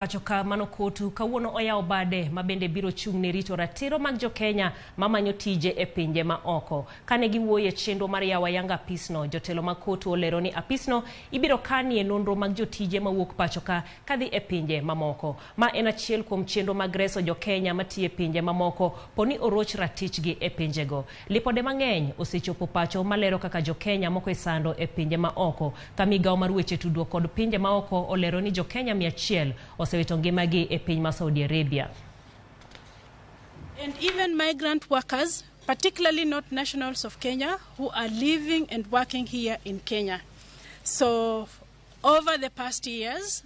Pachoka mano COTU kawuono oyawo bade mabende biro chung' ne rito ratiro mag jokenya mamanyo tije e pinje maoko. Kane giwuoye chenro mar yawo ayanga apisno, jotelo mag COTU olero ni apisno ibiro kanie nonro mag jotije mawuok pachoka kadhi e pinje mamoko. Ma en achiel kuom chenro mag reso jokenya matiyo e pinje mamoko poni oroch ratichgi e pinjego. Lipode mang'eny osechopo pacho malero kaka jokenya moko isando e pinje maoko. Ka migawo mar weche tudruok kod pinje maoko olero ni jokenya 100 e piny ma Saudi Arabia. And even migrant workers, particularly not nationals of Kenya, who are living and working here in Kenya. So over the past years,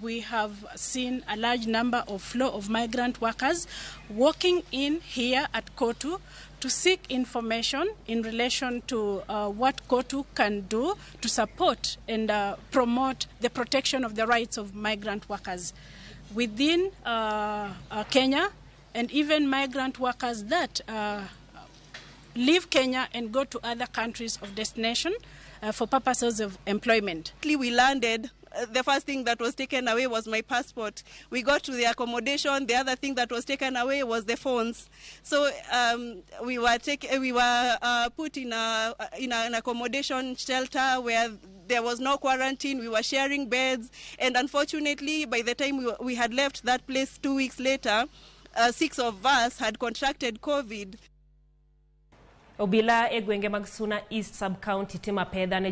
we have seen a large number of flow of migrant workers walking in here at COTU to seek information in relation to what COTU can do to support and promote the protection of the rights of migrant workers within Kenya, and even migrant workers that leave Kenya and go to other countries of destination for purposes of employment. We landed. The first thing that was taken away was my passport. We got to the accommodation. The other thing that was taken away was the phones. So we were put in an accommodation shelter where there was no quarantine. We were sharing beds, and unfortunately, by the time we had left that place 2 weeks later, 6 of us had contracted COVID. Obila e gwenge mag Suna East Sub-County tima pedha ne